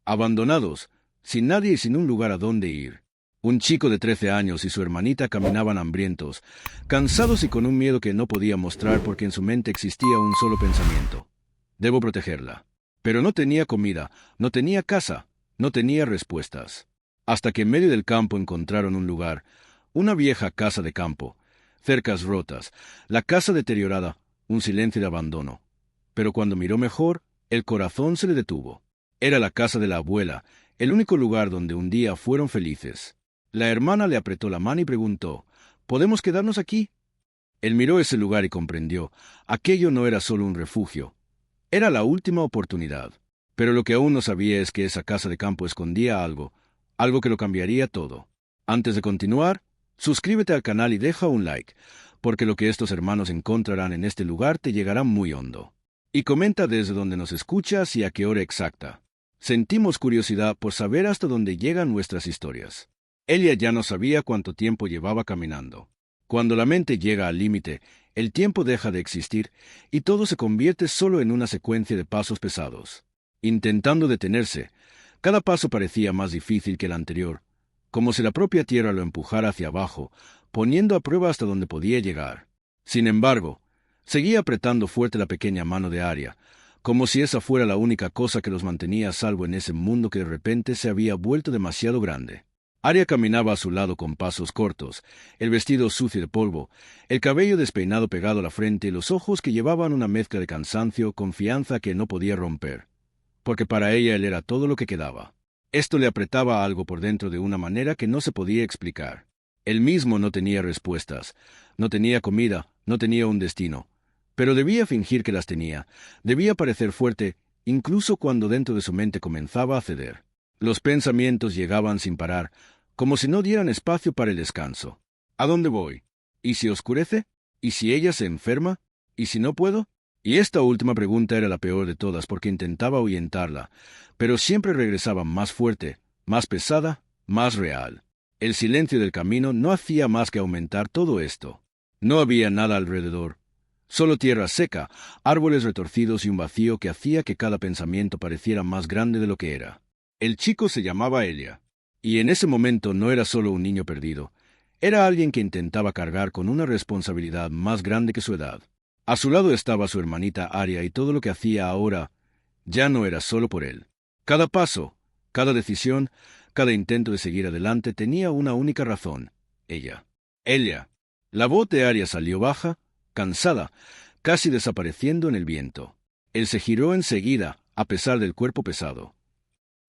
abandonados, sin nadie y sin un lugar a dónde ir. Un chico de 13 años y su hermanita caminaban hambrientos, cansados y con un miedo que no podía mostrar porque en su mente existía un solo pensamiento: debo protegerla. Pero no tenía comida, no tenía casa, no tenía respuestas. Hasta que en medio del campo encontraron un lugar, una vieja casa de campo, cercas rotas, la casa deteriorada, un silencio de abandono. Pero cuando miró mejor, el corazón se le detuvo. Era la casa de la abuela, el único lugar donde un día fueron felices. La hermana le apretó la mano y preguntó: ¿podemos quedarnos aquí? Él miró ese lugar y comprendió: aquello no era solo un refugio, era la última oportunidad. Pero lo que aún no sabía es que esa casa de campo escondía algo, algo que lo cambiaría todo. Antes de continuar, suscríbete al canal y deja un like, porque lo que estos hermanos encontrarán en este lugar te llegará muy hondo. Y comenta desde donde nos escuchas y a qué hora exacta. Sentimos curiosidad por saber hasta dónde llegan nuestras historias. Ella ya no sabía cuánto tiempo llevaba caminando. Cuando la mente llega al límite, el tiempo deja de existir y todo se convierte solo en una secuencia de pasos pesados. Intentando detenerse, cada paso parecía más difícil que el anterior, como si la propia tierra lo empujara hacia abajo, poniendo a prueba hasta donde podía llegar. Sin embargo, seguía apretando fuerte la pequeña mano de Arya, como si esa fuera la única cosa que los mantenía a salvo en ese mundo que de repente se había vuelto demasiado grande. Arya caminaba a su lado con pasos cortos, el vestido sucio de polvo, el cabello despeinado pegado a la frente y los ojos que llevaban una mezcla de cansancio, confianza que no podía romper. Porque para ella él era todo lo que quedaba. Esto le apretaba algo por dentro de una manera que no se podía explicar. Él mismo no tenía respuestas, no tenía comida, no tenía un destino. Pero debía fingir que las tenía, debía parecer fuerte, incluso cuando dentro de su mente comenzaba a ceder. Los pensamientos llegaban sin parar, como si no dieran espacio para el descanso. ¿A dónde voy? ¿Y si oscurece? ¿Y si ella se enferma? ¿Y si no puedo? Y esta última pregunta era la peor de todas porque intentaba ahuyentarla, pero siempre regresaba más fuerte, más pesada, más real. El silencio del camino no hacía más que aumentar todo esto. No había nada alrededor, solo tierra seca, árboles retorcidos y un vacío que hacía que cada pensamiento pareciera más grande de lo que era. El chico se llamaba Elia, y en ese momento no era solo un niño perdido, era alguien que intentaba cargar con una responsabilidad más grande que su edad. A su lado estaba su hermanita Arya y todo lo que hacía ahora ya no era solo por él. Cada paso, cada decisión, cada intento de seguir adelante tenía una única razón: ella. Ella. La voz de Arya salió baja, cansada, casi desapareciendo en el viento. Él se giró enseguida, a pesar del cuerpo pesado.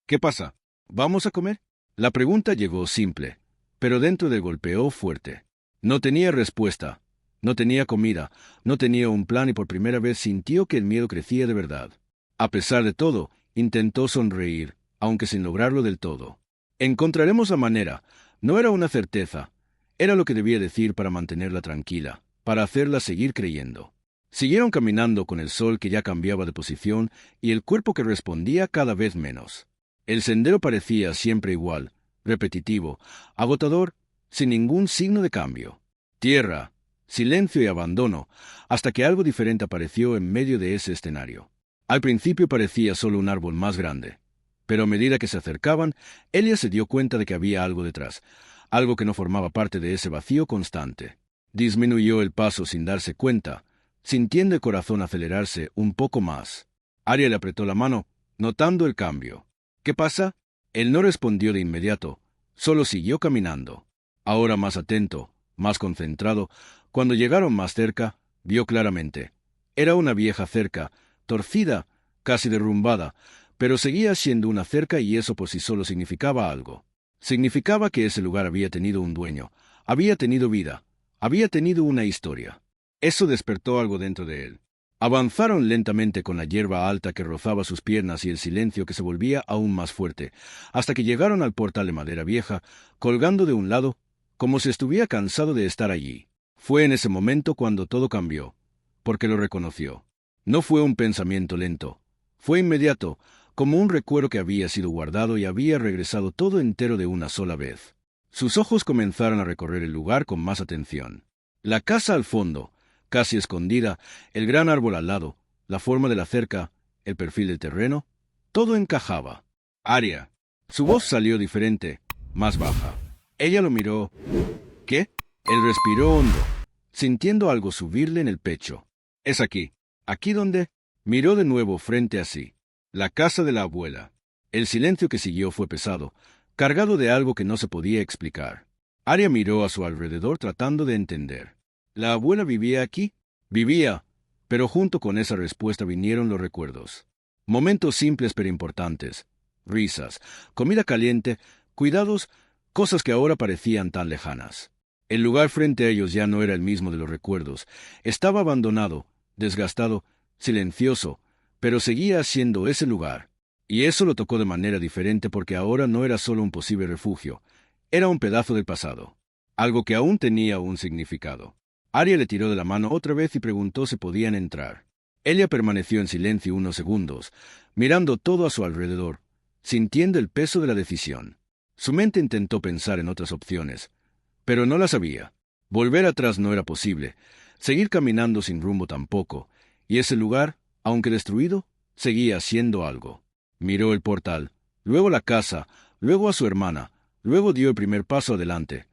¿Qué pasa? ¿Vamos a comer? La pregunta llegó simple, pero dentro del golpeó fuerte. No tenía respuesta, no tenía comida, no tenía un plan y por primera vez sintió que el miedo crecía de verdad. A pesar de todo, intentó sonreír, aunque sin lograrlo del todo. Encontraremos la manera. No era una certeza, era lo que debía decir para mantenerla tranquila, para hacerla seguir creyendo. Siguieron caminando con el sol que ya cambiaba de posición y el cuerpo que respondía cada vez menos. El sendero parecía siempre igual, repetitivo, agotador, sin ningún signo de cambio. Tierra, silencio y abandono, hasta que algo diferente apareció en medio de ese escenario. Al principio parecía solo un árbol más grande, pero a medida que se acercaban, Elia se dio cuenta de que había algo detrás, algo que no formaba parte de ese vacío constante. Disminuyó el paso sin darse cuenta, sintiendo el corazón acelerarse un poco más. Arya le apretó la mano, notando el cambio. ¿Qué pasa? Él no respondió de inmediato, solo siguió caminando. Ahora más atento, más concentrado, cuando llegaron más cerca, vio claramente. Era una vieja cerca, torcida, casi derrumbada, pero seguía siendo una cerca y eso por sí solo significaba algo. Significaba que ese lugar había tenido un dueño, había tenido vida, había tenido una historia. Eso despertó algo dentro de él. Avanzaron lentamente con la hierba alta que rozaba sus piernas y el silencio que se volvía aún más fuerte, hasta que llegaron al portal de madera vieja, colgando de un lado, como si estuviera cansado de estar allí. Fue en ese momento cuando todo cambió, porque lo reconoció. No fue un pensamiento lento, fue inmediato, como un recuerdo que había sido guardado y había regresado todo entero de una sola vez. Sus ojos comenzaron a recorrer el lugar con más atención. La casa al fondo, casi escondida, el gran árbol al lado, la forma de la cerca, el perfil del terreno, todo encajaba. Aria. Su voz salió diferente, más baja. Ella lo miró. ¿Qué? Él respiró hondo, sintiendo algo subirle en el pecho. Es aquí. ¿Aquí donde? Miró de nuevo frente a sí. La casa de la abuela. El silencio que siguió fue pesado, cargado de algo que no se podía explicar. Aria miró a su alrededor tratando de entender. ¿La abuela vivía aquí? Vivía, pero junto con esa respuesta vinieron los recuerdos. Momentos simples pero importantes. Risas, comida caliente, cuidados, cosas que ahora parecían tan lejanas. El lugar frente a ellos ya no era el mismo de los recuerdos. Estaba abandonado, desgastado, silencioso, pero seguía siendo ese lugar. Y eso lo tocó de manera diferente porque ahora no era solo un posible refugio, era un pedazo del pasado, algo que aún tenía un significado. Aria le tiró de la mano otra vez y preguntó si podían entrar. Ella permaneció en silencio unos segundos, mirando todo a su alrededor, sintiendo el peso de la decisión. Su mente intentó pensar en otras opciones, pero no las sabía. Volver atrás no era posible, seguir caminando sin rumbo tampoco, y ese lugar, aunque destruido, seguía siendo algo. Miró el portal, luego la casa, luego a su hermana, luego dio el primer paso adelante,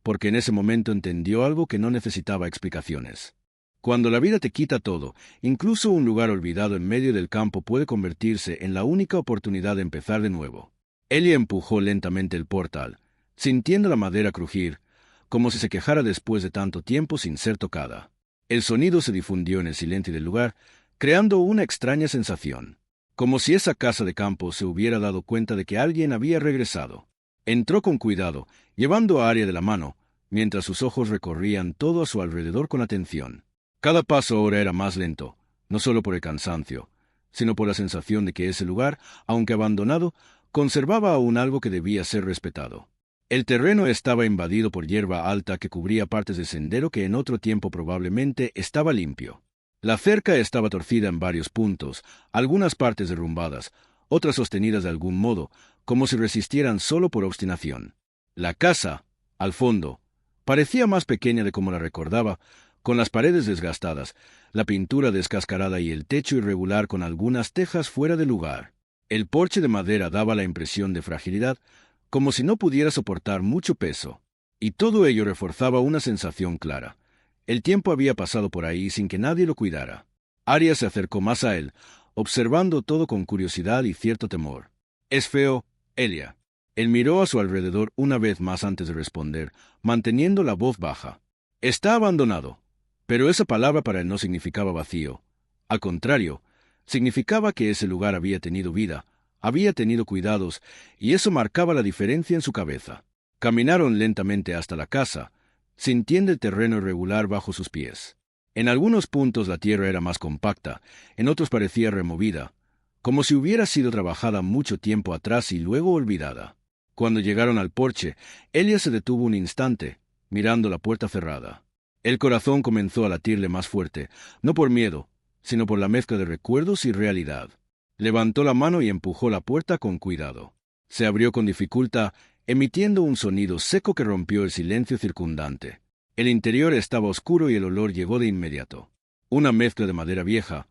porque en ese momento entendió algo que no necesitaba explicaciones. Cuando la vida te quita todo, incluso un lugar olvidado en medio del campo puede convertirse en la única oportunidad de empezar de nuevo. Ella empujó lentamente el portal, sintiendo la madera crujir, como si se quejara después de tanto tiempo sin ser tocada. El sonido se difundió en el silencio del lugar, creando una extraña sensación, como si esa casa de campo se hubiera dado cuenta de que alguien había regresado. Entró con cuidado, llevando a Aria de la mano, mientras sus ojos recorrían todo a su alrededor con atención. Cada paso ahora era más lento, no solo por el cansancio, sino por la sensación de que ese lugar, aunque abandonado, conservaba aún algo que debía ser respetado. El terreno estaba invadido por hierba alta que cubría partes del sendero que en otro tiempo probablemente estaba limpio. La cerca estaba torcida en varios puntos, algunas partes derrumbadas, otras sostenidas de algún modo, como si resistieran solo por obstinación. La casa, al fondo, parecía más pequeña de como la recordaba, con las paredes desgastadas, la pintura descascarada y el techo irregular con algunas tejas fuera de lugar. El porche de madera daba la impresión de fragilidad, como si no pudiera soportar mucho peso. Y todo ello reforzaba una sensación clara. El tiempo había pasado por ahí sin que nadie lo cuidara. Aria se acercó más a él, observando todo con curiosidad y cierto temor. «Es feo, Elia». Él miró a su alrededor una vez más antes de responder, manteniendo la voz baja. «Está abandonado». Pero esa palabra para él no significaba vacío. Al contrario, significaba que ese lugar había tenido vida, había tenido cuidados, y eso marcaba la diferencia en su cabeza. Caminaron lentamente hasta la casa, sintiendo el terreno irregular bajo sus pies. En algunos puntos la tierra era más compacta, en otros parecía removida, como si hubiera sido trabajada mucho tiempo atrás y luego olvidada. Cuando llegaron al porche, Elia se detuvo un instante, mirando la puerta cerrada. El corazón comenzó a latirle más fuerte, no por miedo, sino por la mezcla de recuerdos y realidad. Levantó la mano y empujó la puerta con cuidado. Se abrió con dificultad, emitiendo un sonido seco que rompió el silencio circundante. El interior estaba oscuro y el olor llegó de inmediato. Una mezcla de madera vieja,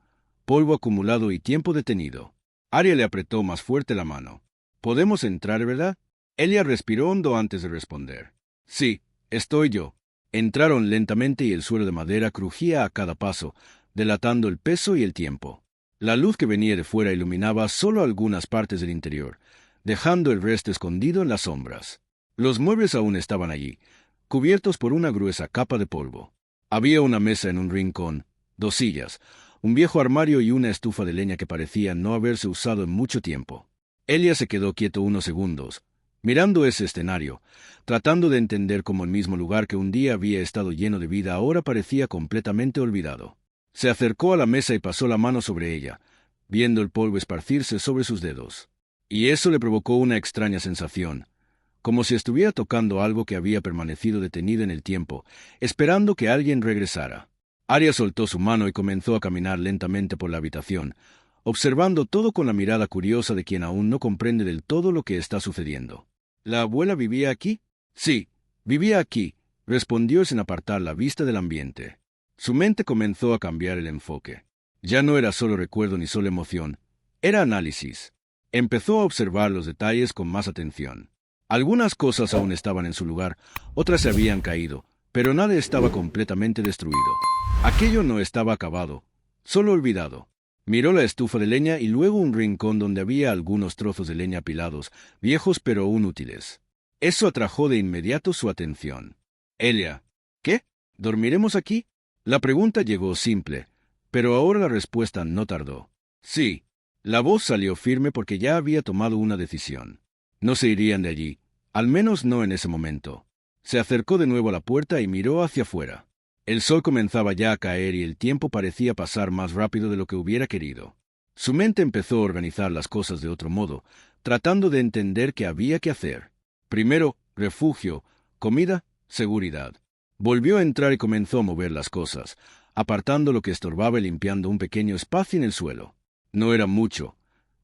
polvo acumulado y tiempo detenido. Aria le apretó más fuerte la mano. «¿Podemos entrar, verdad?» Elia respiró hondo antes de responder. «Sí, estoy yo». Entraron lentamente y el suelo de madera crujía a cada paso, delatando el peso y el tiempo. La luz que venía de fuera iluminaba solo algunas partes del interior, dejando el resto escondido en las sombras. Los muebles aún estaban allí, cubiertos por una gruesa capa de polvo. Había una mesa en un rincón, 2 sillas, un viejo armario y una estufa de leña que parecía no haberse usado en mucho tiempo. Elia se quedó quieto unos segundos, mirando ese escenario, tratando de entender cómo el mismo lugar que un día había estado lleno de vida ahora parecía completamente olvidado. Se acercó a la mesa y pasó la mano sobre ella, viendo el polvo esparcirse sobre sus dedos. Y eso le provocó una extraña sensación, como si estuviera tocando algo que había permanecido detenido en el tiempo, esperando que alguien regresara. Aria soltó su mano y comenzó a caminar lentamente por la habitación, observando todo con la mirada curiosa de quien aún no comprende del todo lo que está sucediendo. ¿La abuela vivía aquí? Sí, vivía aquí, respondió sin apartar la vista del ambiente. Su mente comenzó a cambiar el enfoque. Ya no era solo recuerdo ni solo emoción, era análisis. Empezó a observar los detalles con más atención. Algunas cosas aún estaban en su lugar, otras se habían caído, pero nada estaba completamente destruido. Aquello no estaba acabado, solo olvidado. Miró la estufa de leña y luego un rincón donde había algunos trozos de leña apilados, viejos pero aún útiles. Eso atrajo de inmediato su atención. Elia, ¿qué? ¿Dormiremos aquí? La pregunta llegó simple, pero ahora la respuesta no tardó. Sí. La voz salió firme porque ya había tomado una decisión. No se irían de allí, al menos no en ese momento. Se acercó de nuevo a la puerta y miró hacia afuera. El sol comenzaba ya a caer y el tiempo parecía pasar más rápido de lo que hubiera querido. Su mente empezó a organizar las cosas de otro modo, tratando de entender qué había que hacer. Primero, refugio, comida, seguridad. Volvió a entrar y comenzó a mover las cosas, apartando lo que estorbaba y limpiando un pequeño espacio en el suelo. No era mucho,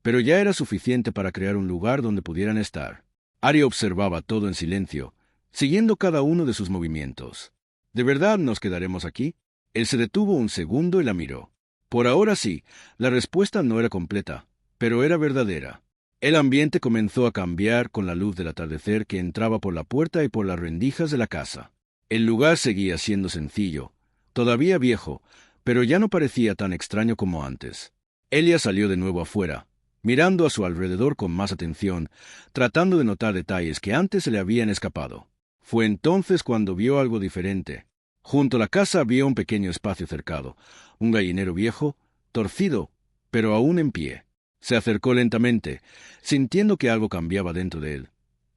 pero ya era suficiente para crear un lugar donde pudieran estar. Arya observaba todo en silencio, siguiendo cada uno de sus movimientos. ¿De verdad nos quedaremos aquí? Él se detuvo un segundo y la miró. Por ahora sí, la respuesta no era completa, pero era verdadera. El ambiente comenzó a cambiar con la luz del atardecer que entraba por la puerta y por las rendijas de la casa. El lugar seguía siendo sencillo, todavía viejo, pero ya no parecía tan extraño como antes. Elia salió de nuevo afuera, mirando a su alrededor con más atención, tratando de notar detalles que antes se le habían escapado. Fue entonces cuando vio algo diferente. Junto a la casa había un pequeño espacio cercado, un gallinero viejo, torcido, pero aún en pie. Se acercó lentamente, sintiendo que algo cambiaba dentro de él,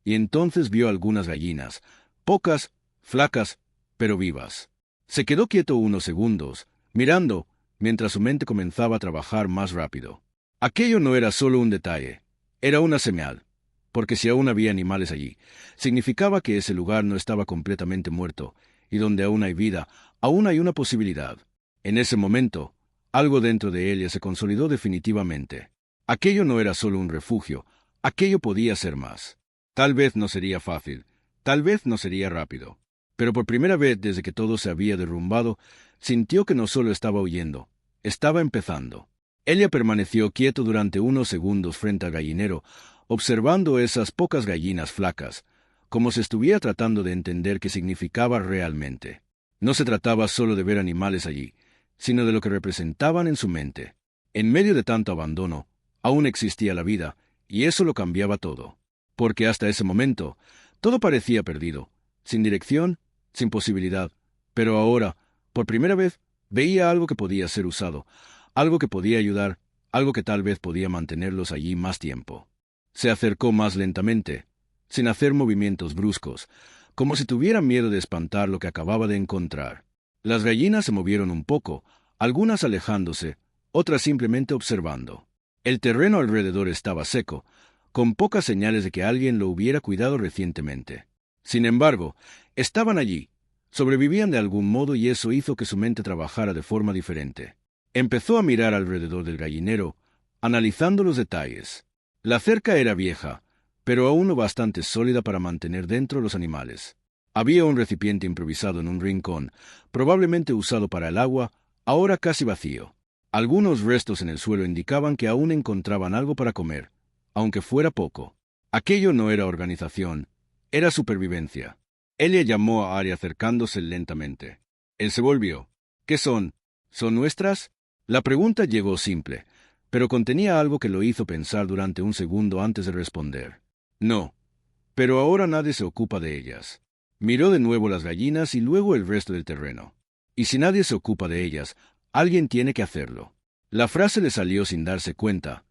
y entonces vio algunas gallinas, pocas, flacas, pero vivas. Se quedó quieto unos segundos, mirando, mientras su mente comenzaba a trabajar más rápido. Aquello no era solo un detalle, era una señal, porque si aún había animales allí, significaba que ese lugar no estaba completamente muerto, y donde aún hay vida, aún hay una posibilidad. En ese momento, algo dentro de ella se consolidó definitivamente. Aquello no era solo un refugio, aquello podía ser más. Tal vez no sería fácil, tal vez no sería rápido, pero por primera vez desde que todo se había derrumbado, sintió que no solo estaba huyendo, estaba empezando. Elia permaneció quieto durante unos segundos frente al gallinero, observando esas pocas gallinas flacas, como si estuviera tratando de entender qué significaba realmente. No se trataba solo de ver animales allí, sino de lo que representaban en su mente. En medio de tanto abandono, aún existía la vida, y eso lo cambiaba todo. Porque hasta ese momento, todo parecía perdido, sin dirección, sin posibilidad, pero ahora, por primera vez, veía algo que podía ser usado, algo que podía ayudar, algo que tal vez podía mantenerlos allí más tiempo. Se acercó más lentamente, sin hacer movimientos bruscos, como si tuviera miedo de espantar lo que acababa de encontrar. Las gallinas se movieron un poco, algunas alejándose, otras simplemente observando. El terreno alrededor estaba seco, con pocas señales de que alguien lo hubiera cuidado recientemente. Sin embargo, estaban allí, sobrevivían de algún modo y eso hizo que su mente trabajara de forma diferente. Empezó a mirar alrededor del gallinero, analizando los detalles. La cerca era vieja, pero aún no bastante sólida para mantener dentro los animales. Había un recipiente improvisado en un rincón, probablemente usado para el agua, ahora casi vacío. Algunos restos en el suelo indicaban que aún encontraban algo para comer, aunque fuera poco. Aquello no era organización, era supervivencia. Elia llamó a Arya acercándose lentamente. Él se volvió. ¿Qué son? ¿Son nuestras? La pregunta llegó simple, pero contenía algo que lo hizo pensar durante un segundo antes de responder. No, pero ahora nadie se ocupa de ellas. Miró de nuevo las gallinas y luego el resto del terreno. Y si nadie se ocupa de ellas, alguien tiene que hacerlo. La frase le salió sin darse cuenta,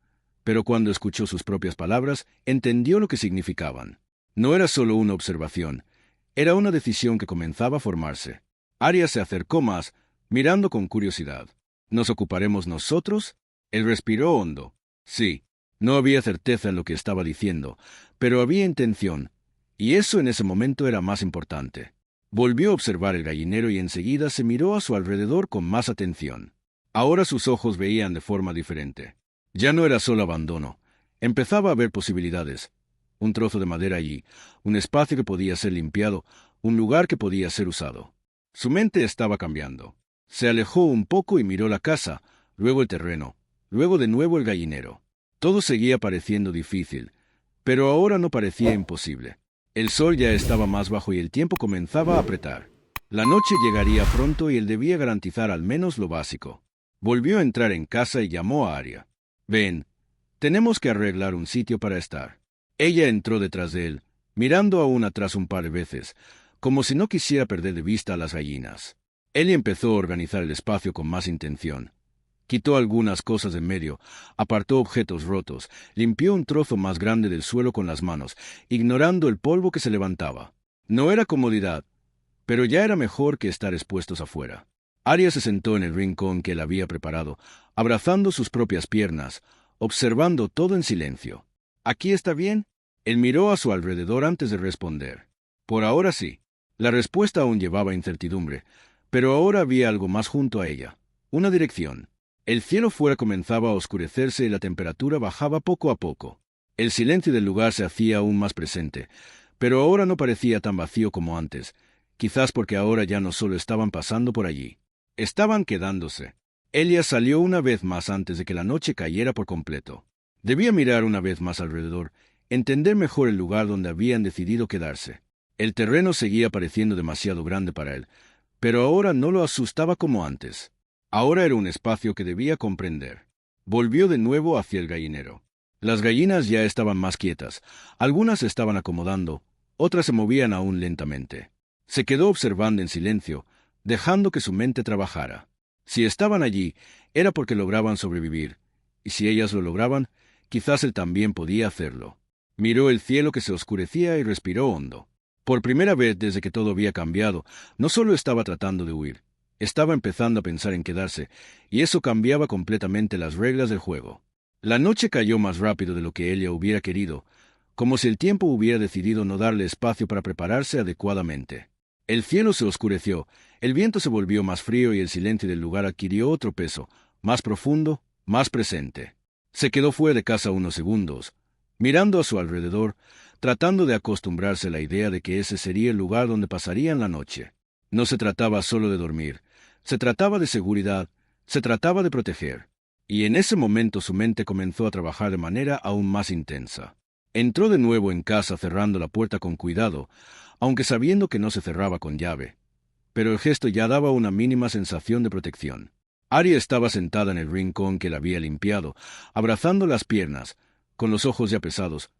pero cuando escuchó sus propias palabras, entendió lo que significaban. No era solo una observación, era una decisión que comenzaba a formarse. Arya se acercó más, mirando con curiosidad. ¿Nos ocuparemos nosotros? Él respiró hondo. Sí, no había certeza en lo que estaba diciendo, pero había intención, y eso en ese momento era más importante. Volvió a observar el gallinero y enseguida se miró a su alrededor con más atención. Ahora sus ojos veían de forma diferente. Ya no era solo abandono. Empezaba a ver posibilidades. Un trozo de madera allí, un espacio que podía ser limpiado, un lugar que podía ser usado. Su mente estaba cambiando. Se alejó un poco y miró la casa, luego el terreno, luego de nuevo el gallinero. Todo seguía pareciendo difícil, pero ahora no parecía imposible. El sol ya estaba más bajo y el tiempo comenzaba a apretar. La noche llegaría pronto y él debía garantizar al menos lo básico. Volvió a entrar en casa y llamó a Arya. «Ven, tenemos que arreglar un sitio para estar». Ella entró detrás de él, mirando aún atrás un par de veces, como si no quisiera perder de vista a las gallinas. Él empezó a organizar el espacio con más intención. Quitó algunas cosas en medio, apartó objetos rotos, limpió un trozo más grande del suelo con las manos, ignorando el polvo que se levantaba. No era comodidad, pero ya era mejor que estar expuestos afuera. Arya se sentó en el rincón que él había preparado, abrazando sus propias piernas, observando todo en silencio. «¿Aquí está bien?» Él miró a su alrededor antes de responder. Por ahora sí. La respuesta aún llevaba incertidumbre, pero ahora había algo más junto a ella. Una dirección. El cielo fuera comenzaba a oscurecerse y la temperatura bajaba poco a poco. El silencio del lugar se hacía aún más presente, pero ahora no parecía tan vacío como antes, quizás porque ahora ya no solo estaban pasando por allí. Estaban quedándose. Elia salió una vez más antes de que la noche cayera por completo. Debía mirar una vez más alrededor, entender mejor el lugar donde habían decidido quedarse. El terreno seguía pareciendo demasiado grande para él, pero ahora no lo asustaba como antes. Ahora era un espacio que debía comprender. Volvió de nuevo hacia el gallinero. Las gallinas ya estaban más quietas, algunas se estaban acomodando, otras se movían aún lentamente. Se quedó observando en silencio, dejando que su mente trabajara. Si estaban allí, era porque lograban sobrevivir, y si ellas lo lograban, quizás él también podía hacerlo. Miró el cielo que se oscurecía y respiró hondo. Por primera vez desde que todo había cambiado, no solo estaba tratando de huir, estaba empezando a pensar en quedarse, y eso cambiaba completamente las reglas del juego. La noche cayó más rápido de lo que ella hubiera querido, como si el tiempo hubiera decidido no darle espacio para prepararse adecuadamente. El cielo se oscureció, el viento se volvió más frío y el silencio del lugar adquirió otro peso, más profundo, más presente. Se quedó fuera de casa unos segundos, mirando a su alrededor, tratando de acostumbrarse a la idea de que ese sería el lugar donde pasarían la noche. No se trataba solo de dormir, se trataba de seguridad, se trataba de proteger. Y en ese momento su mente comenzó a trabajar de manera aún más intensa. Entró de nuevo en casa cerrando la puerta con cuidado, aunque sabiendo que no se cerraba con llave. Pero el gesto ya daba una mínima sensación de protección. Arya estaba sentada en el rincón que la había limpiado, abrazando las piernas, con los ojos ya pesados,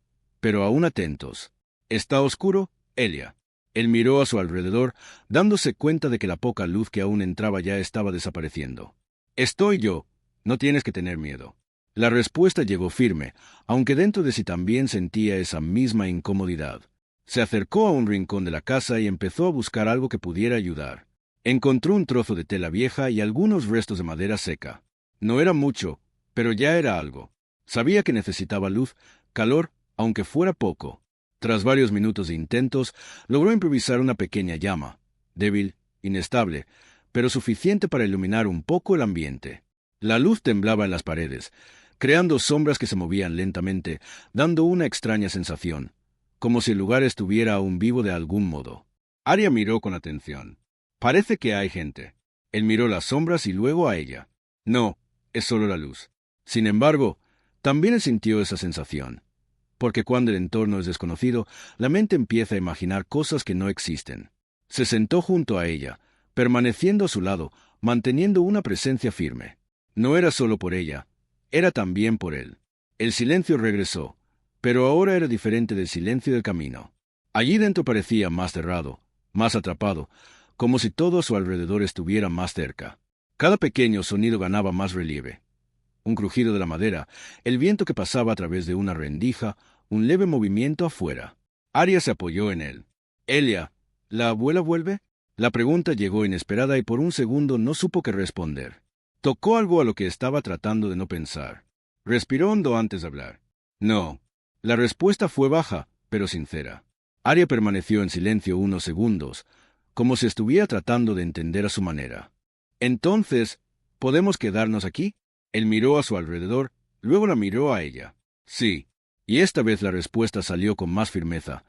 pero aún atentos. «¿Está oscuro, Elia?» Él miró a su alrededor, dándose cuenta de que la poca luz que aún entraba ya estaba desapareciendo. «Estoy yo. No tienes que tener miedo». La respuesta llegó firme, aunque dentro de sí también sentía esa misma incomodidad. Se acercó a un rincón de la casa y empezó a buscar algo que pudiera ayudar. Encontró un trozo de tela vieja y algunos restos de madera seca. No era mucho, pero ya era algo. Sabía que necesitaba luz, calor, aunque fuera poco. Tras varios minutos de intentos, logró improvisar una pequeña llama, débil, inestable, pero suficiente para iluminar un poco el ambiente. La luz temblaba en las paredes, creando sombras que se movían lentamente, dando una extraña sensación, como si el lugar estuviera aún vivo de algún modo. Arya miró con atención. «Parece que hay gente». Él miró las sombras y luego a ella. «No, es solo la luz». Sin embargo, también él sintió esa sensación, porque cuando el entorno es desconocido, la mente empieza a imaginar cosas que no existen. Se sentó junto a ella, permaneciendo a su lado, manteniendo una presencia firme. No era solo por ella, era también por él. El silencio regresó, pero ahora era diferente del silencio del camino. Allí dentro parecía más cerrado, más atrapado, como si todo a su alrededor estuviera más cerca. Cada pequeño sonido ganaba más relieve. Un crujido de la madera, el viento que pasaba a través de una rendija, un leve movimiento afuera. Arya se apoyó en él. «Elia, ¿la abuela vuelve?» La pregunta llegó inesperada y por un segundo no supo qué responder. Tocó algo a lo que estaba tratando de no pensar. Respiró hondo antes de hablar. «No». La respuesta fue baja, pero sincera. Arya permaneció en silencio unos segundos, como si estuviera tratando de entender a su manera. «Entonces, ¿podemos quedarnos aquí?» Él miró a su alrededor, luego la miró a ella. «Sí». Y esta vez la respuesta salió con más firmeza,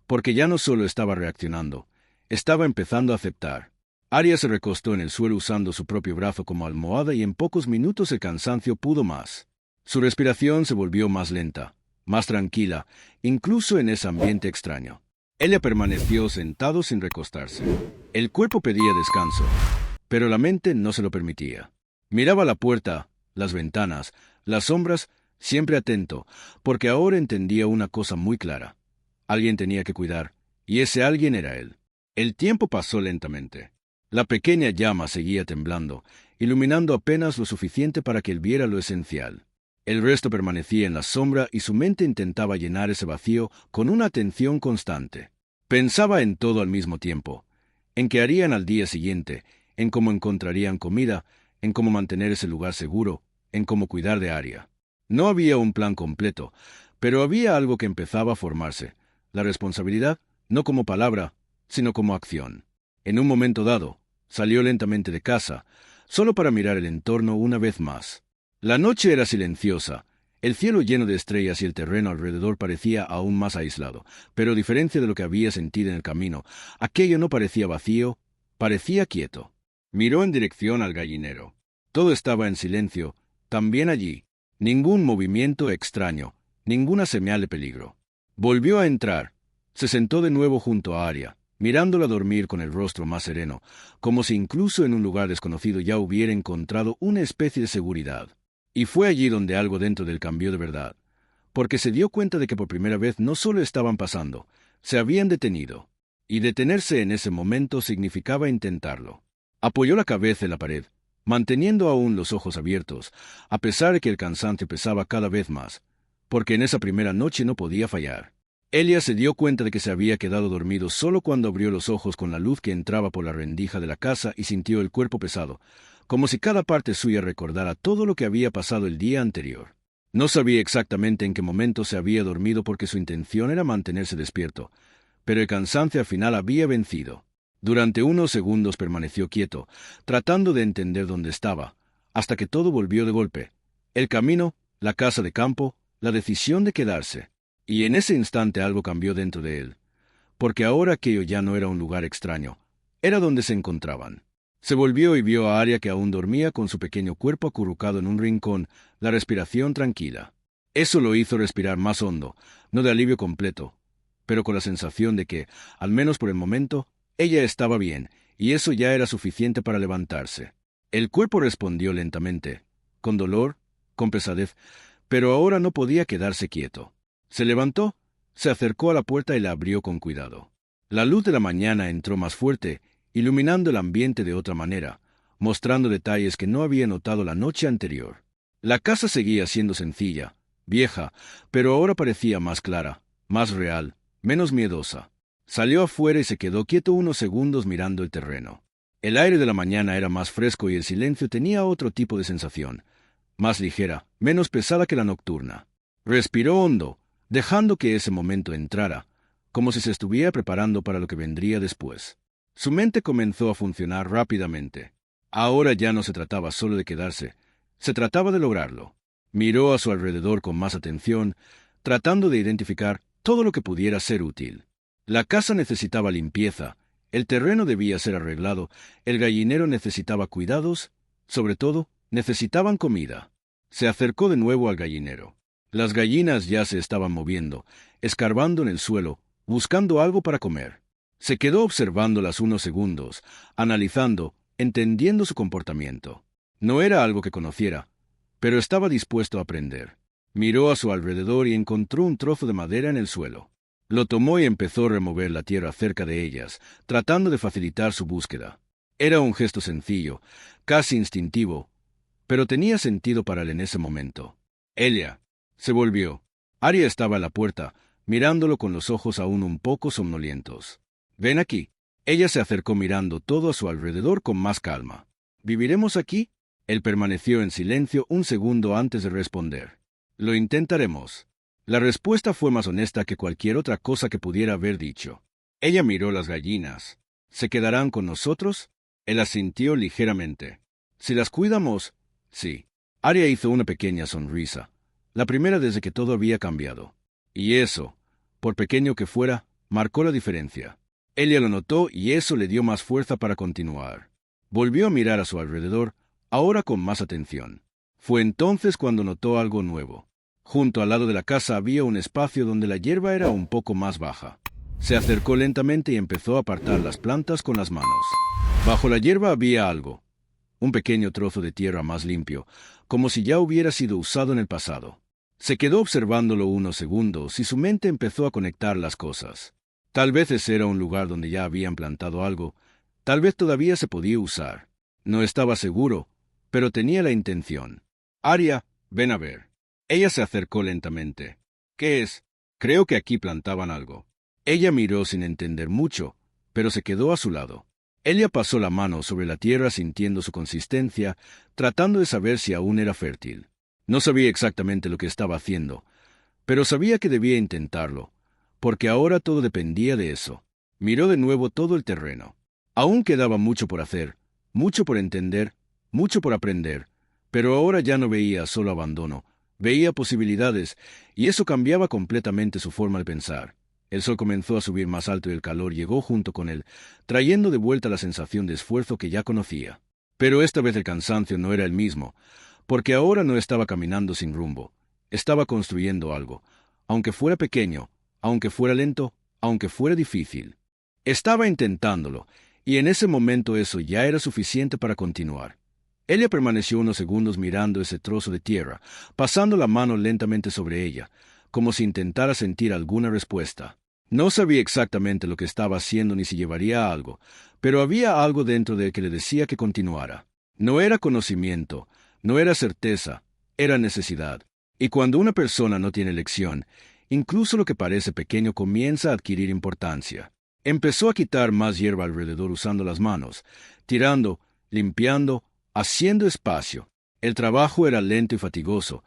porque ya no solo estaba reaccionando, estaba empezando a aceptar. Arya se recostó en el suelo usando su propio brazo como almohada y en pocos minutos el cansancio pudo más. Su respiración se volvió más lenta, más tranquila, incluso en ese ambiente extraño. Ella permaneció sentado sin recostarse. El cuerpo pedía descanso, pero la mente no se lo permitía. Miraba la puerta, las ventanas, las sombras, siempre atento, porque ahora entendía una cosa muy clara. Alguien tenía que cuidar, y ese alguien era él. El tiempo pasó lentamente. La pequeña llama seguía temblando, iluminando apenas lo suficiente para que él viera lo esencial. El resto permanecía en la sombra y su mente intentaba llenar ese vacío con una atención constante. Pensaba en todo al mismo tiempo, en qué harían al día siguiente, en cómo encontrarían comida, en cómo mantener ese lugar seguro, en cómo cuidar de Arya. No había un plan completo, pero había algo que empezaba a formarse, la responsabilidad, no como palabra, sino como acción. En un momento dado, salió lentamente de casa, solo para mirar el entorno una vez más. La noche era silenciosa, el cielo lleno de estrellas y el terreno alrededor parecía aún más aislado, pero a diferencia de lo que había sentido en el camino, aquello no parecía vacío, parecía quieto. Miró en dirección al gallinero. Todo estaba en silencio, también allí. Ningún movimiento extraño, ninguna señal de peligro. Volvió a entrar. Se sentó de nuevo junto a Arya, mirándola dormir con el rostro más sereno, como si incluso en un lugar desconocido ya hubiera encontrado una especie de seguridad. Y fue allí donde algo dentro del cambió de verdad, porque se dio cuenta de que por primera vez no solo estaban pasando, se habían detenido. Y detenerse en ese momento significaba intentarlo. Apoyó la cabeza en la pared, manteniendo aún los ojos abiertos, a pesar de que el cansancio pesaba cada vez más, porque en esa primera noche no podía fallar. Elia se dio cuenta de que se había quedado dormido solo cuando abrió los ojos con la luz que entraba por la rendija de la casa y sintió el cuerpo pesado, como si cada parte suya recordara todo lo que había pasado el día anterior. No sabía exactamente en qué momento se había dormido porque su intención era mantenerse despierto, pero el cansancio al final había vencido. Durante unos segundos permaneció quieto, tratando de entender dónde estaba, hasta que todo volvió de golpe. El camino, la casa de campo, la decisión de quedarse. Y en ese instante algo cambió dentro de él, porque ahora aquello ya no era un lugar extraño, era donde se encontraban. Se volvió y vio a Arya que aún dormía con su pequeño cuerpo acurrucado en un rincón, la respiración tranquila. Eso lo hizo respirar más hondo, no de alivio completo, pero con la sensación de que, al menos por el momento, ella estaba bien, y eso ya era suficiente para levantarse. El cuerpo respondió lentamente, con dolor, con pesadez, pero ahora no podía quedarse quieto. Se levantó, se acercó a la puerta y la abrió con cuidado. La luz de la mañana entró más fuerte, iluminando el ambiente de otra manera, mostrando detalles que no había notado la noche anterior. La casa seguía siendo sencilla, vieja, pero ahora parecía más clara, más real, menos miedosa. Salió afuera y se quedó quieto unos segundos mirando el terreno. El aire de la mañana era más fresco y el silencio tenía otro tipo de sensación, más ligera, menos pesada que la nocturna. Respiró hondo, dejando que ese momento entrara, como si se estuviera preparando para lo que vendría después. Su mente comenzó a funcionar rápidamente. Ahora ya no se trataba solo de quedarse, se trataba de lograrlo. Miró a su alrededor con más atención, tratando de identificar todo lo que pudiera ser útil. La casa necesitaba limpieza, el terreno debía ser arreglado, el gallinero necesitaba cuidados, sobre todo, necesitaban comida. Se acercó de nuevo al gallinero. Las gallinas ya se estaban moviendo, escarbando en el suelo, buscando algo para comer. Se quedó observándolas unos segundos, analizando, entendiendo su comportamiento. No era algo que conociera, pero estaba dispuesto a aprender. Miró a su alrededor y encontró un trozo de madera en el suelo. Lo tomó y empezó a remover la tierra cerca de ellas, tratando de facilitar su búsqueda. Era un gesto sencillo, casi instintivo, pero tenía sentido para él en ese momento. Elia se volvió. Arya estaba a la puerta, mirándolo con los ojos aún un poco somnolientos. «Ven aquí». Ella se acercó mirando todo a su alrededor con más calma. «¿Viviremos aquí?» Él permaneció en silencio un segundo antes de responder. «Lo intentaremos». La respuesta fue más honesta que cualquier otra cosa que pudiera haber dicho. Ella miró las gallinas. «¿Se quedarán con nosotros?» Él asintió ligeramente. «Si las cuidamos...» «Sí». Arya hizo una pequeña sonrisa. La primera desde que todo había cambiado. Y eso, por pequeño que fuera, marcó la diferencia. Elia lo notó y eso le dio más fuerza para continuar. Volvió a mirar a su alrededor, ahora con más atención. Fue entonces cuando notó algo nuevo. Junto al lado de la casa había un espacio donde la hierba era un poco más baja. Se acercó lentamente y empezó a apartar las plantas con las manos. Bajo la hierba había algo, un pequeño trozo de tierra más limpio, como si ya hubiera sido usado en el pasado. Se quedó observándolo unos segundos y su mente empezó a conectar las cosas. Tal vez ese era un lugar donde ya habían plantado algo, tal vez todavía se podía usar. No estaba seguro, pero tenía la intención. Arya, ven a ver. Ella se acercó lentamente. ¿Qué es? Creo que aquí plantaban algo. Ella miró sin entender mucho, pero se quedó a su lado. Ella pasó la mano sobre la tierra sintiendo su consistencia, tratando de saber si aún era fértil. No sabía exactamente lo que estaba haciendo, pero sabía que debía intentarlo, porque ahora todo dependía de eso. Miró de nuevo todo el terreno. Aún quedaba mucho por hacer, mucho por entender, mucho por aprender, pero ahora ya no veía solo abandono, veía posibilidades, y eso cambiaba completamente su forma de pensar. El sol comenzó a subir más alto y el calor llegó junto con él, trayendo de vuelta la sensación de esfuerzo que ya conocía. Pero esta vez el cansancio no era el mismo, porque ahora no estaba caminando sin rumbo, estaba construyendo algo, aunque fuera pequeño, aunque fuera lento, aunque fuera difícil. Estaba intentándolo, y en ese momento eso ya era suficiente para continuar. Ella permaneció unos segundos mirando ese trozo de tierra, pasando la mano lentamente sobre ella, como si intentara sentir alguna respuesta. No sabía exactamente lo que estaba haciendo ni si llevaría a algo, pero había algo dentro de él que le decía que continuara. No era conocimiento, no era certeza, era necesidad. Y cuando una persona no tiene elección, incluso lo que parece pequeño comienza a adquirir importancia. Empezó a quitar más hierba alrededor usando las manos, tirando, limpiando, haciendo espacio. El trabajo era lento y fatigoso,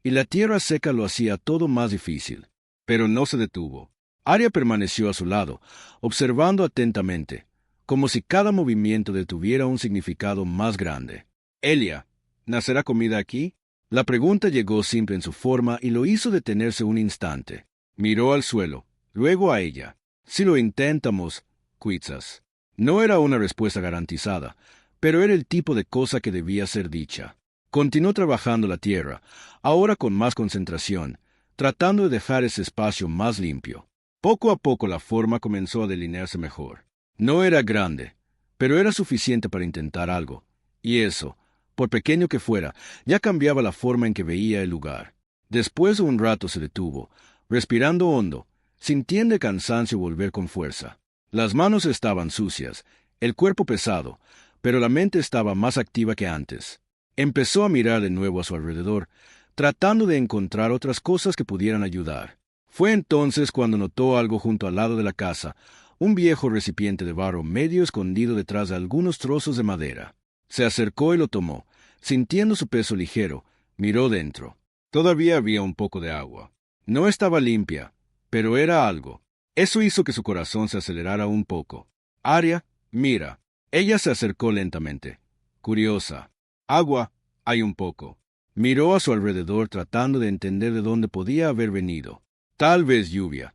y la tierra seca lo hacía todo más difícil. Pero no se detuvo. Arya permaneció a su lado, observando atentamente, como si cada movimiento de él tuviera un significado más grande. Elia, ¿nacerá comida aquí? La pregunta llegó simple en su forma y lo hizo detenerse un instante. Miró al suelo, luego a ella. Si lo intentamos, quizás. No era una respuesta garantizada, pero era el tipo de cosa que debía ser dicha. Continuó trabajando la tierra, ahora con más concentración, tratando de dejar ese espacio más limpio. Poco a poco la forma comenzó a delinearse mejor. No era grande, pero era suficiente para intentar algo, y eso, por pequeño que fuera, ya cambiaba la forma en que veía el lugar. Después de un rato se detuvo, respirando hondo, sintiendo el cansancio volver con fuerza. Las manos estaban sucias, el cuerpo pesado, pero la mente estaba más activa que antes. Empezó a mirar de nuevo a su alrededor, tratando de encontrar otras cosas que pudieran ayudar. Fue entonces cuando notó algo junto al lado de la casa, un viejo recipiente de barro medio escondido detrás de algunos trozos de madera. Se acercó y lo tomó, sintiendo su peso ligero, miró dentro. Todavía había un poco de agua. No estaba limpia, pero era algo. Eso hizo que su corazón se acelerara un poco. Arya, mira. Ella se acercó lentamente, curiosa. Agua, hay un poco. Miró a su alrededor tratando de entender de dónde podía haber venido. Tal vez lluvia.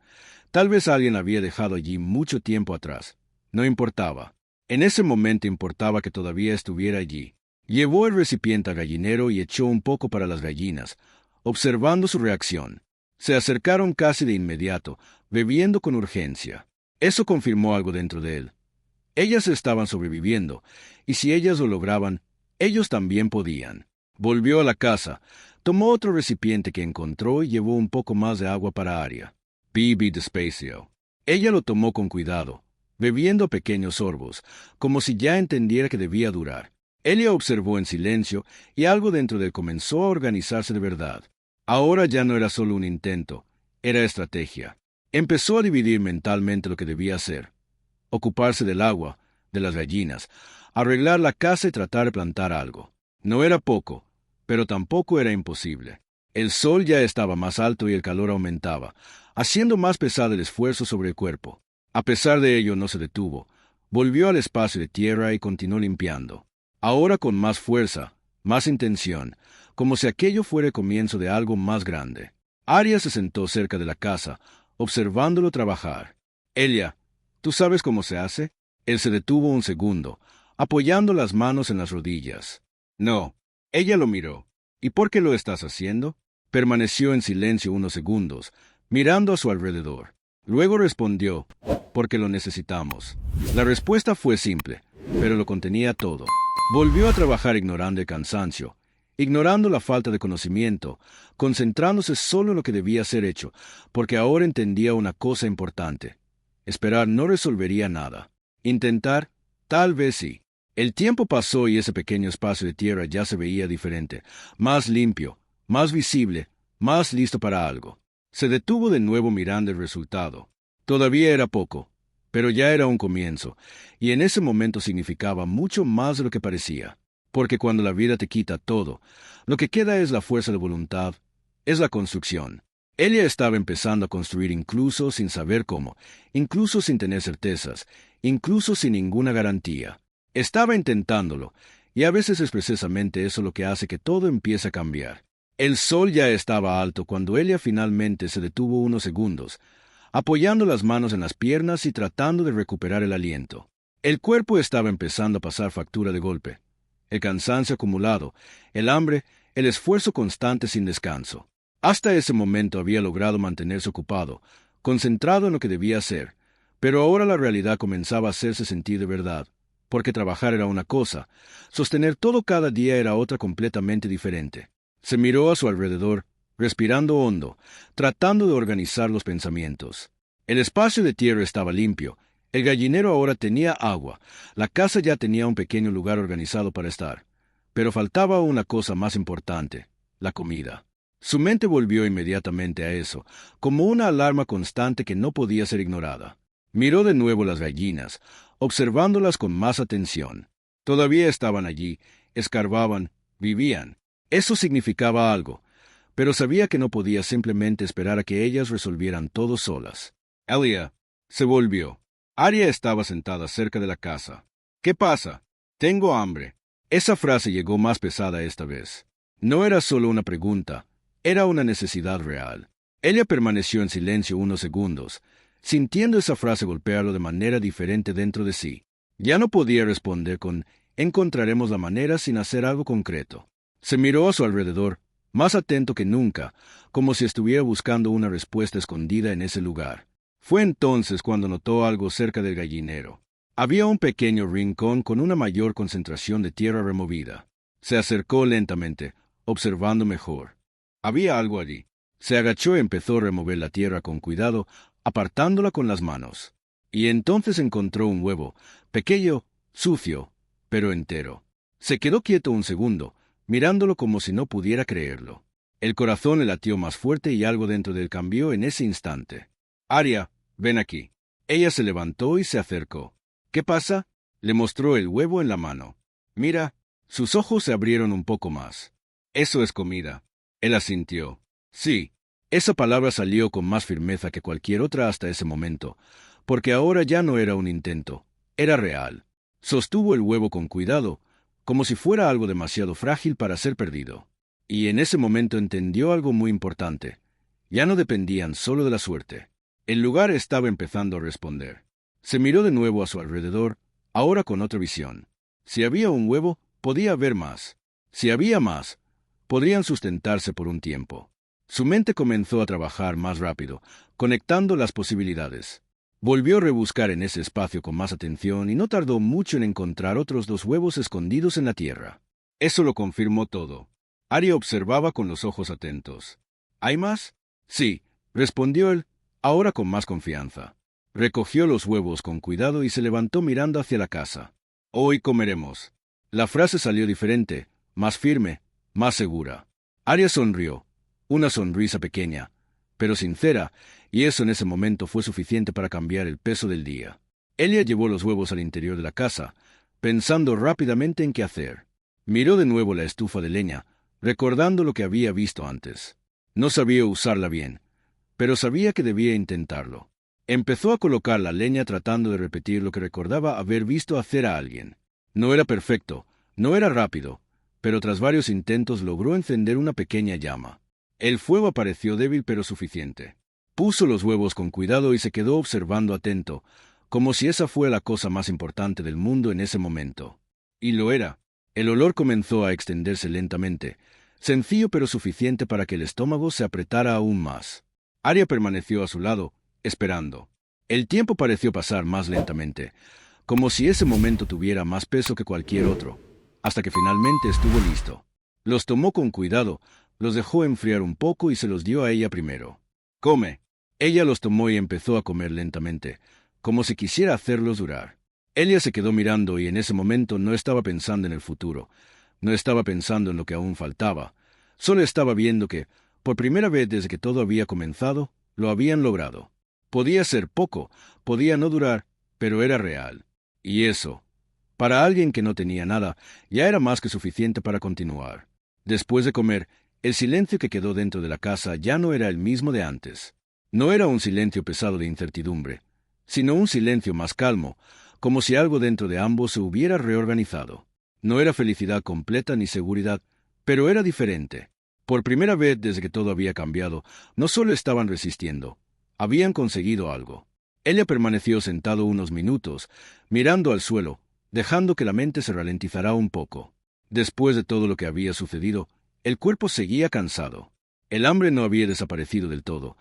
Tal vez alguien la había dejado allí mucho tiempo atrás. No importaba. En ese momento importaba que todavía estuviera allí. Llevó el recipiente al gallinero y echó un poco para las gallinas, observando su reacción. Se acercaron casi de inmediato, bebiendo con urgencia. Eso confirmó algo dentro de él. Ellas estaban sobreviviendo, y si ellas lo lograban, ellos también podían. Volvió a la casa, tomó otro recipiente que encontró y llevó un poco más de agua para Arya. Bebe despacio. Ella lo tomó con cuidado, bebiendo pequeños sorbos, como si ya entendiera que debía durar. Elia observó en silencio y algo dentro de él comenzó a organizarse de verdad. Ahora ya no era solo un intento, era estrategia. Empezó a dividir mentalmente lo que debía hacer. Ocuparse del agua, de las gallinas, arreglar la casa y tratar de plantar algo. No era poco, pero tampoco era imposible. El sol ya estaba más alto y el calor aumentaba, haciendo más pesado el esfuerzo sobre el cuerpo. A pesar de ello no se detuvo, volvió al espacio de tierra y continuó limpiando. Ahora con más fuerza, más intención, como si aquello fuera el comienzo de algo más grande. Arya se sentó cerca de la casa, observándolo trabajar. Elia, ¿tú sabes cómo se hace? Él se detuvo un segundo, apoyando las manos en las rodillas. No. Ella lo miró. ¿Y por qué lo estás haciendo? Permaneció en silencio unos segundos, mirando a su alrededor. Luego respondió, porque lo necesitamos. La respuesta fue simple, pero lo contenía todo. Volvió a trabajar ignorando el cansancio, ignorando la falta de conocimiento, concentrándose solo en lo que debía ser hecho, porque ahora entendía una cosa importante. Esperar no resolvería nada. Intentar, tal vez sí. El tiempo pasó y ese pequeño espacio de tierra ya se veía diferente, más limpio, más visible, más listo para algo. Se detuvo de nuevo mirando el resultado. Todavía era poco, pero ya era un comienzo, y en ese momento significaba mucho más de lo que parecía. Porque cuando la vida te quita todo, lo que queda es la fuerza de voluntad, es la construcción. Ella estaba empezando a construir incluso sin saber cómo, incluso sin tener certezas, incluso sin ninguna garantía. Estaba intentándolo, y a veces es precisamente eso lo que hace que todo empiece a cambiar. El sol ya estaba alto cuando ella finalmente se detuvo unos segundos, apoyando las manos en las piernas y tratando de recuperar el aliento. El cuerpo estaba empezando a pasar factura de golpe. El cansancio acumulado, el hambre, el esfuerzo constante sin descanso. Hasta ese momento había logrado mantenerse ocupado, concentrado en lo que debía hacer, pero ahora la realidad comenzaba a hacerse sentir de verdad, porque trabajar era una cosa, sostener todo cada día era otra completamente diferente. Se miró a su alrededor, respirando hondo, tratando de organizar los pensamientos. El espacio de tierra estaba limpio, el gallinero ahora tenía agua, la casa ya tenía un pequeño lugar organizado para estar. Pero faltaba una cosa más importante, la comida. Su mente volvió inmediatamente a eso, como una alarma constante que no podía ser ignorada. Miró de nuevo las gallinas, observándolas con más atención. Todavía estaban allí, escarbaban, vivían. Eso significaba algo, pero sabía que no podía simplemente esperar a que ellas resolvieran todo solas. Elia se volvió. Aria estaba sentada cerca de la casa. ¿Qué pasa? Tengo hambre. Esa frase llegó más pesada esta vez. No era solo una pregunta, era una necesidad real. Ella permaneció en silencio unos segundos, sintiendo esa frase golpearlo de manera diferente dentro de sí. Ya no podía responder con «encontraremos la manera» sin hacer algo concreto. Se miró a su alrededor, más atento que nunca, como si estuviera buscando una respuesta escondida en ese lugar. Fue entonces cuando notó algo cerca del gallinero. Había un pequeño rincón con una mayor concentración de tierra removida. Se acercó lentamente, observando mejor. Había algo allí. Se agachó y empezó a remover la tierra con cuidado, apartándola con las manos. Y entonces encontró un huevo, pequeño, sucio, pero entero. Se quedó quieto un segundo, mirándolo como si no pudiera creerlo. El corazón le latió más fuerte y algo dentro de él cambió en ese instante. «Aria, ven aquí». Ella se levantó y se acercó. «¿Qué pasa?» Le mostró el huevo en la mano. «Mira». Sus ojos se abrieron un poco más. «Eso es comida». Él asintió. Sí, esa palabra salió con más firmeza que cualquier otra hasta ese momento, porque ahora ya no era un intento, era real. Sostuvo el huevo con cuidado, como si fuera algo demasiado frágil para ser perdido. Y en ese momento entendió algo muy importante. Ya no dependían solo de la suerte. El lugar estaba empezando a responder. Se miró de nuevo a su alrededor, ahora con otra visión. Si había un huevo, podía haber más. Si había más, podrían sustentarse por un tiempo. Su mente comenzó a trabajar más rápido, conectando las posibilidades. Volvió a rebuscar en ese espacio con más atención y no tardó mucho en encontrar otros 2 huevos escondidos en la tierra. Eso lo confirmó todo. Aria observaba con los ojos atentos. ¿Hay más? Sí, respondió él, ahora con más confianza. Recogió los huevos con cuidado y se levantó mirando hacia la casa. «Hoy comeremos». La frase salió diferente, más firme, más segura. Aria sonrió, una sonrisa pequeña, pero sincera, y eso en ese momento fue suficiente para cambiar el peso del día. Elia llevó los huevos al interior de la casa, pensando rápidamente en qué hacer. Miró de nuevo la estufa de leña, recordando lo que había visto antes. No sabía usarla bien, pero sabía que debía intentarlo. Empezó a colocar la leña tratando de repetir lo que recordaba haber visto hacer a alguien. No era perfecto, no era rápido, pero tras varios intentos logró encender una pequeña llama. El fuego pareció débil pero suficiente. Puso los huevos con cuidado y se quedó observando atento, como si esa fuera la cosa más importante del mundo en ese momento. Y lo era. El olor comenzó a extenderse lentamente, Sencillo pero suficiente para que el estómago se apretara aún más. Arya permaneció a su lado, esperando. El tiempo pareció pasar más lentamente, como si ese momento tuviera más peso que cualquier otro, hasta que finalmente estuvo listo. Los tomó con cuidado, los dejó enfriar un poco y se los dio a ella primero. «Come». Ella los tomó y empezó a comer lentamente, como si quisiera hacerlos durar. Ella se quedó mirando y en ese momento no estaba pensando en el futuro, no estaba pensando en lo que aún faltaba, solo estaba viendo que, por primera vez desde que todo había comenzado, lo habían logrado. Podía ser poco, podía no durar, pero era real. Y eso, para alguien que no tenía nada, ya era más que suficiente para continuar. Después de comer, el silencio que quedó dentro de la casa ya no era el mismo de antes. No era un silencio pesado de incertidumbre, sino un silencio más calmo, como si algo dentro de ambos se hubiera reorganizado. No era felicidad completa ni seguridad, pero era diferente. Por primera vez desde que todo había cambiado, no solo estaban resistiendo, habían conseguido algo. Ella permaneció sentado unos minutos, mirando al suelo, dejando que la mente se ralentizara un poco. Después de todo lo que había sucedido, el cuerpo seguía cansado. El hambre no había desaparecido del todo,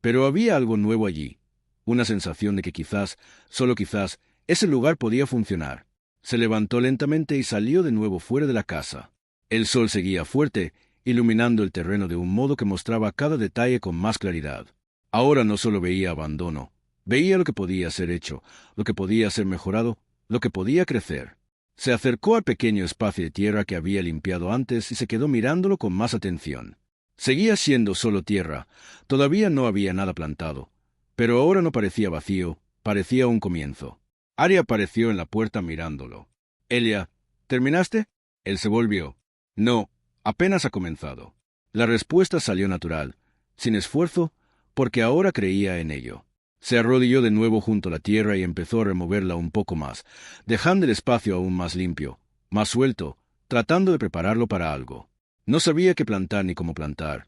pero había algo nuevo allí, una sensación de que quizás, solo quizás, ese lugar podía funcionar. Se levantó lentamente y salió de nuevo fuera de la casa. El sol seguía fuerte, iluminando el terreno de un modo que mostraba cada detalle con más claridad. Ahora no solo veía abandono, veía lo que podía ser hecho, lo que podía ser mejorado, lo que podía crecer. Se acercó al pequeño espacio de tierra que había limpiado antes y se quedó mirándolo con más atención. Seguía siendo solo tierra, todavía no había nada plantado, pero ahora no parecía vacío, parecía un comienzo. Arya apareció en la puerta mirándolo. «Elia, ¿terminaste?» Él se volvió. «No, apenas ha comenzado». La respuesta salió natural, sin esfuerzo, porque ahora creía en ello. Se arrodilló de nuevo junto a la tierra y empezó a removerla un poco más, dejando el espacio aún más limpio, más suelto, tratando de prepararlo para algo. No sabía qué plantar ni cómo plantar,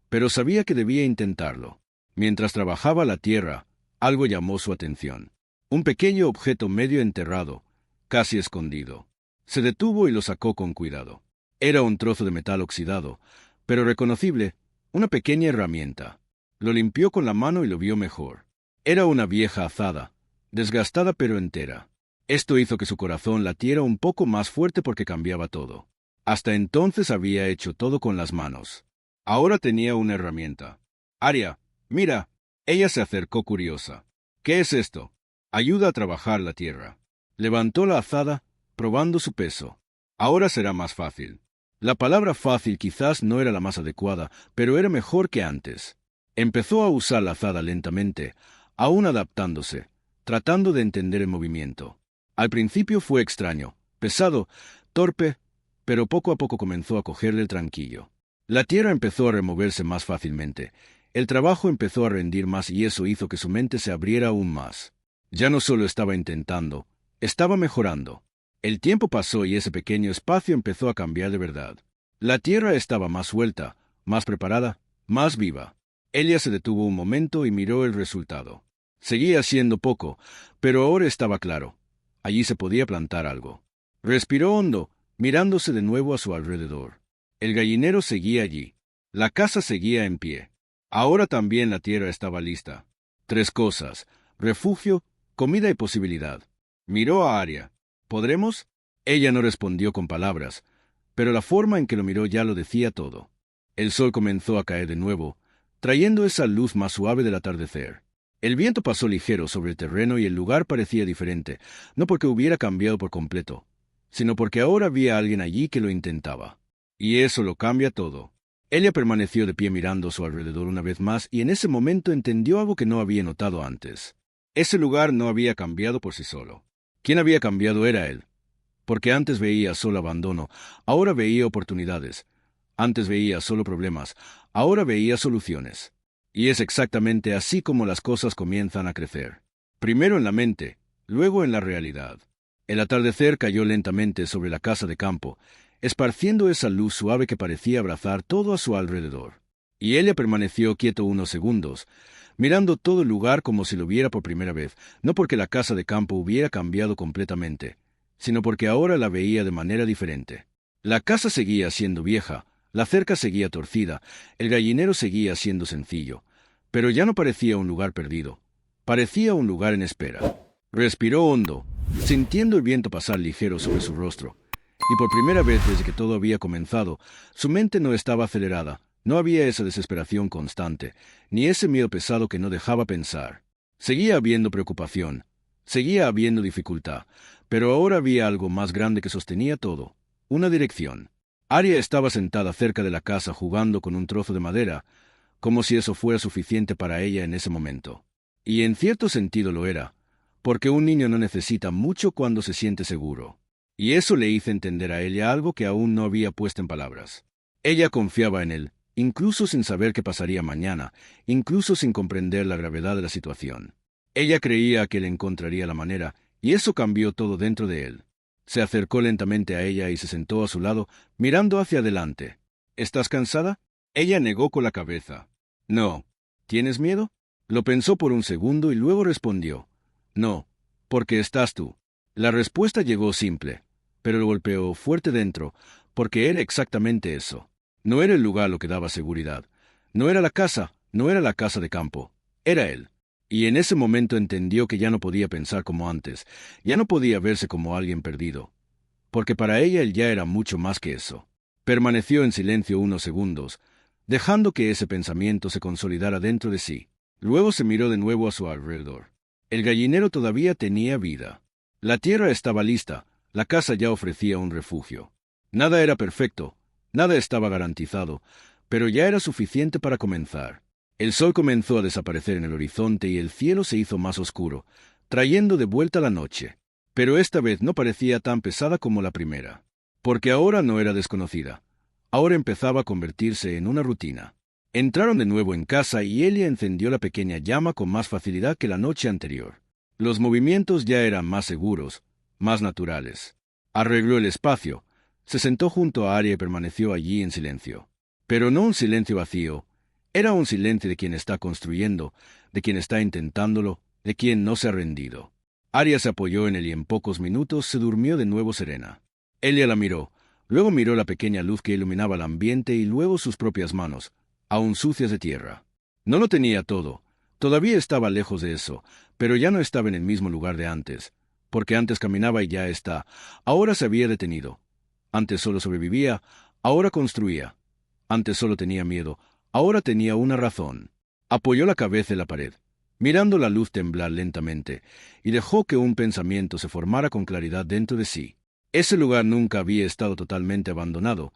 pero sabía que debía intentarlo. Mientras trabajaba la tierra, algo llamó su atención. Un pequeño objeto medio enterrado, casi escondido. Se detuvo y lo sacó con cuidado. Era un trozo de metal oxidado, pero reconocible, una pequeña herramienta. Lo limpió con la mano y lo vio mejor. Era una vieja azada, desgastada pero entera. Esto hizo que su corazón latiera un poco más fuerte porque cambiaba todo. Hasta entonces había hecho todo con las manos. Ahora tenía una herramienta. «Arya, mira». Ella se acercó curiosa. «¿Qué es esto?» «Ayuda a trabajar la tierra». Levantó la azada, probando su peso. «Ahora será más fácil». La palabra fácil quizás no era la más adecuada, pero era mejor que antes. Empezó a usar la azada lentamente, aún adaptándose, tratando de entender el movimiento. Al principio fue extraño, pesado, torpe, pero poco a poco comenzó a cogerle el tranquillo. La tierra empezó a removerse más fácilmente, el trabajo empezó a rendir más y eso hizo que su mente se abriera aún más. Ya no solo estaba intentando, estaba mejorando. El tiempo pasó y ese pequeño espacio empezó a cambiar de verdad. La tierra estaba más suelta, más preparada, más viva. Ella se detuvo un momento y miró el resultado. Seguía siendo poco, pero ahora estaba claro. Allí se podía plantar algo. Respiró hondo, mirándose de nuevo a su alrededor. El gallinero seguía allí. La casa seguía en pie. Ahora también la tierra estaba lista. 3 cosas: refugio, comida y posibilidad. Miró a Arya. ¿Podremos? Ella no respondió con palabras, pero la forma en que lo miró ya lo decía todo. El sol comenzó a caer de nuevo, trayendo esa luz más suave del atardecer. El viento pasó ligero sobre el terreno y el lugar parecía diferente, no porque hubiera cambiado por completo, sino porque ahora había alguien allí que lo intentaba. Y eso lo cambia todo. Ella permaneció de pie mirando a su alrededor una vez más y en ese momento entendió algo que no había notado antes. Ese lugar no había cambiado por sí solo. Quien había cambiado era él. Porque antes veía solo abandono, ahora veía oportunidades. Antes veía solo problemas, ahora veía soluciones. Y es exactamente así como las cosas comienzan a crecer. Primero en la mente, luego en la realidad. El atardecer cayó lentamente sobre la casa de campo, esparciendo esa luz suave que parecía abrazar todo a su alrededor. Y ella permaneció quieto unos segundos, mirando todo el lugar como si lo viera por primera vez, no porque la casa de campo hubiera cambiado completamente, sino porque ahora la veía de manera diferente. La casa seguía siendo vieja, La cerca seguía torcida, el gallinero seguía siendo sencillo, pero ya no parecía un lugar perdido. Parecía un lugar en espera. Respiró hondo, sintiendo el viento pasar ligero sobre su rostro. Y por primera vez desde que todo había comenzado, su mente no estaba acelerada, no había esa desesperación constante, ni ese miedo pesado que no dejaba pensar. Seguía habiendo preocupación, seguía habiendo dificultad, pero ahora había algo más grande que sostenía todo, una dirección. Arya estaba sentada cerca de la casa jugando con un trozo de madera, como si eso fuera suficiente para ella en ese momento. Y en cierto sentido lo era, porque un niño no necesita mucho cuando se siente seguro. Y eso le hizo entender a ella algo que aún no había puesto en palabras. Ella confiaba en él, incluso sin saber qué pasaría mañana, incluso sin comprender la gravedad de la situación. Ella creía que él encontraría la manera, y eso cambió todo dentro de él. Se acercó lentamente a ella y se sentó a su lado, mirando hacia adelante. ¿Estás cansada? Ella negó con la cabeza. No. ¿Tienes miedo? Lo pensó por un segundo y luego respondió. No, porque estás tú. La respuesta llegó simple, pero lo golpeó fuerte dentro, porque era exactamente eso. No era el lugar lo que daba seguridad. No era la casa, no era la casa de campo. Era él. Y en ese momento entendió que ya no podía pensar como antes, ya no podía verse como alguien perdido. Porque para ella él ya era mucho más que eso. Permaneció en silencio unos segundos, dejando que ese pensamiento se consolidara dentro de sí. Luego se miró de nuevo a su alrededor. El gallinero todavía tenía vida. La tierra estaba lista, la casa ya ofrecía un refugio. Nada era perfecto, nada estaba garantizado, pero ya era suficiente para comenzar. El sol comenzó a desaparecer en el horizonte y el cielo se hizo más oscuro, trayendo de vuelta la noche. Pero esta vez no parecía tan pesada como la primera, porque ahora no era desconocida. Ahora empezaba a convertirse en una rutina. Entraron de nuevo en casa y Elia encendió la pequeña llama con más facilidad que la noche anterior. Los movimientos ya eran más seguros, más naturales. Arregló el espacio, se sentó junto a Arya y permaneció allí en silencio. Pero no un silencio vacío, era un silencio de quien está construyendo, de quien está intentándolo, de quien no se ha rendido. Arya se apoyó en él y en pocos minutos se durmió de nuevo serena. Elia la miró, luego miró la pequeña luz que iluminaba el ambiente y luego sus propias manos, aún sucias de tierra. No lo tenía todo, todavía estaba lejos de eso, pero ya no estaba en el mismo lugar de antes, porque antes caminaba y ya está, ahora se había detenido. Antes solo sobrevivía, ahora construía. Antes solo tenía miedo, ahora tenía una razón. Apoyó la cabeza en la pared, mirando la luz temblar lentamente, y dejó que un pensamiento se formara con claridad dentro de sí. Ese lugar nunca había estado totalmente abandonado,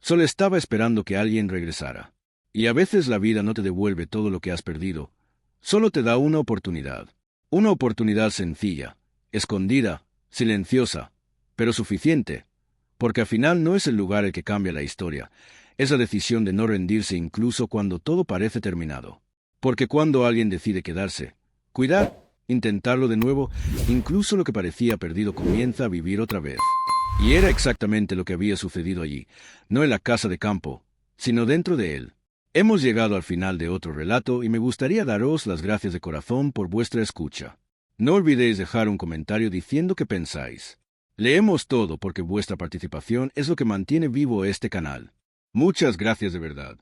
solo estaba esperando que alguien regresara. Y a veces la vida no te devuelve todo lo que has perdido, solo te da una oportunidad sencilla, escondida, silenciosa, pero suficiente, porque al final no es el lugar el que cambia la historia, es la decisión de no rendirse incluso cuando todo parece terminado. Porque cuando alguien decide quedarse, cuidar, intentarlo de nuevo, incluso lo que parecía perdido comienza a vivir otra vez. Y era exactamente lo que había sucedido allí, no en la casa de campo, sino dentro de él. Hemos llegado al final de otro relato y me gustaría daros las gracias de corazón por vuestra escucha. No olvidéis dejar un comentario diciendo qué pensáis. Leemos todo porque vuestra participación es lo que mantiene vivo este canal. Muchas gracias de verdad.